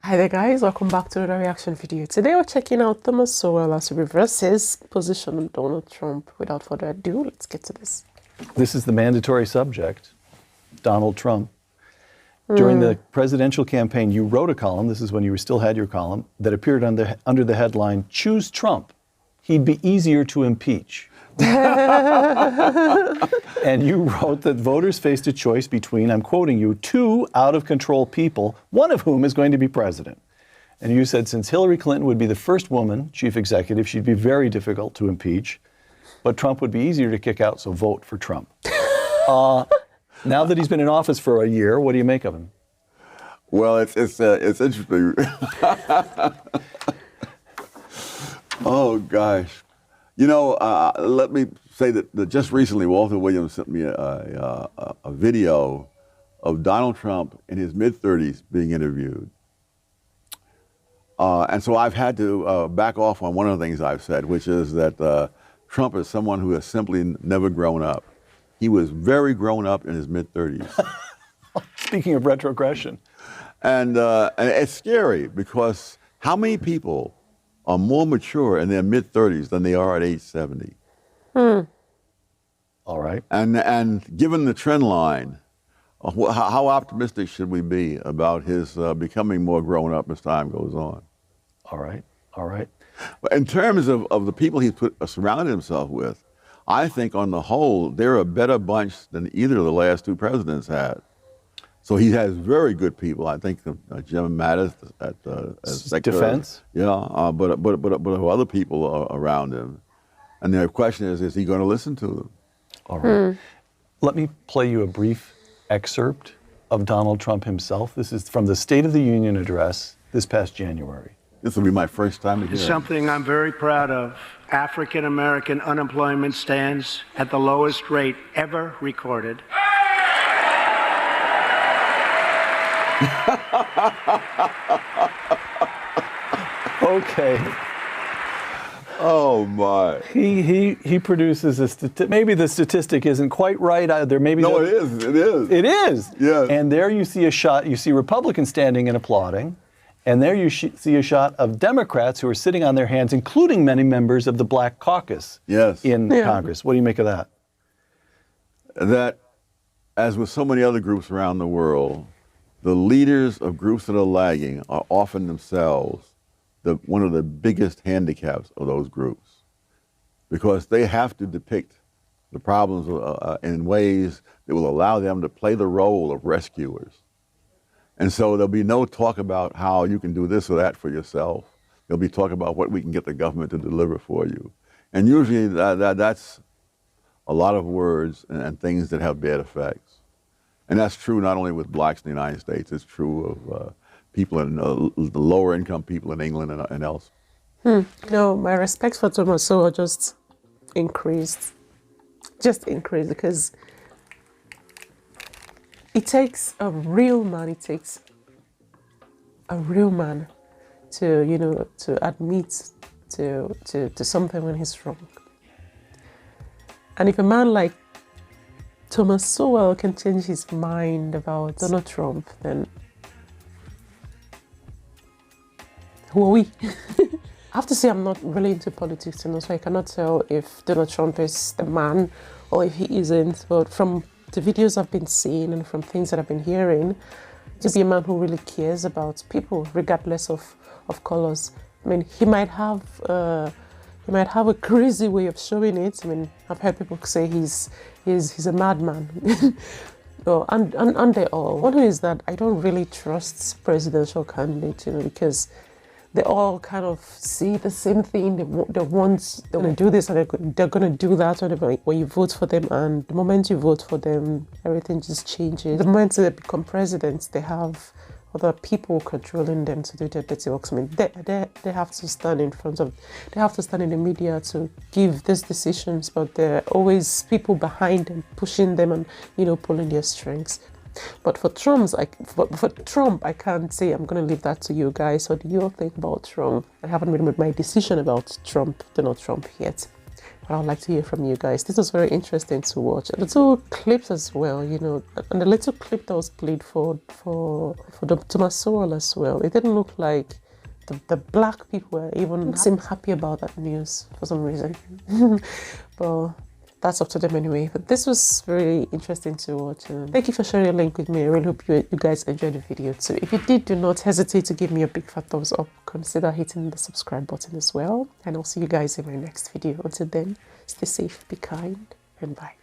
Hi there guys, welcome back to another reaction video. Today we're checking out Thomas Sowell as he reverses his position on Donald Trump. Without further ado, let's get to this. This is the mandatory subject, Donald Trump. During the presidential campaign, you wrote a column, this is when you still had your column, that appeared under the headline, "Choose Trump. He'd be easier to impeach." And you wrote that voters faced a choice between, I'm quoting you, two out-of-control people, one of whom is going to be president. And you said since Hillary Clinton would be the first woman chief executive, she'd be very difficult to impeach, but Trump would be easier to kick out, so vote for Trump. Now that he's been in office for a year, what do you make of him? Well, it's interesting. Oh, gosh. You know, let me say that just recently Walter Williams sent me a video of Donald Trump in his mid-30s being interviewed. And so I've had to back off on one of the things I've said, which is that Trump is someone who has simply never grown up. He was very grown up in his mid-30s. Speaking of retrogression. And it's scary because how many people are more mature in their mid-30s than they are at age 70? All right. And given the trend line, how optimistic should we be about his becoming more grown up as time goes on? All right. All right. In terms of the people he's surrounded himself with, I think on the whole, they're a better bunch than either of the last two presidents had. So he has very good people. I think Jim Mattis at Secretary Defense. Yeah, but other people around him, and the question is he going to listen to them? All right. Let me play you a brief excerpt of Donald Trump himself. This is from the State of the Union address this past January. This will be my first time to hear it. Something I'm very proud of. African American unemployment stands at the lowest rate ever recorded. Okay. Oh my! He produces a maybe the statistic isn't quite right either. Maybe no, it is. It is. It is. Yes. And there you see a shot. You see Republicans standing and applauding, and there you see a shot of Democrats who are sitting on their hands, including many members of the Black Caucus. Yes. In Congress. What do you make of that? That, as with so many other groups around the world, the leaders of groups that are lagging are often themselves one of the biggest handicaps of those groups, because they have to depict the problems in ways that will allow them to play the role of rescuers. And so there'll be no talk about how you can do this or that for yourself. There'll be talk about what we can get the government to deliver for you. And usually that's a lot of words and things that have bad effects. And that's true not only with blacks in the United States, it's true of people in the lower income people in England and else. No, my respect for Thomas Sowell just increased. Because it takes a real man, to admit to something when he's wrong. And if a man like Thomas Sowell can change his mind about Donald Trump, then who are we? I have to say I'm not really into politics, so I cannot tell if Donald Trump is the man or if he isn't. But from the videos I've been seeing and from things that I've been hearing, to be a man who really cares about people, regardless of colors. I mean, he might have a crazy way of showing it. I mean, I've heard people say he's a madman. And they all. One is that I don't really trust presidential candidates, because they all kind of see the same thing. They want to do this and they're going to do that when you vote for them. And the moment you vote for them, everything just changes. The moment they become presidents, they have other people controlling them to do their dirty works. I mean, they have to stand in the media to give these decisions, but there are always people behind them, pushing them and, pulling their strings. But for Trump, I can't say. I'm going to leave that to you guys. What do you think about Trump? I haven't really made my decision about Donald Trump yet. But I'd like to hear from you guys. This was very interesting to watch. And the little clips as well, you know, and the little clip that was played for Thomas Sowell as well. It didn't look like the black people were even seem happy about that news for some reason. But that's up to them anyway. But this was very interesting to watch. Thank you for sharing your link with me. I really hope you guys enjoyed the video too. If you did, do not hesitate to give me a big fat thumbs up. Consider hitting the subscribe button as well. And I'll see you guys in my next video. Until then, stay safe, be kind, and bye.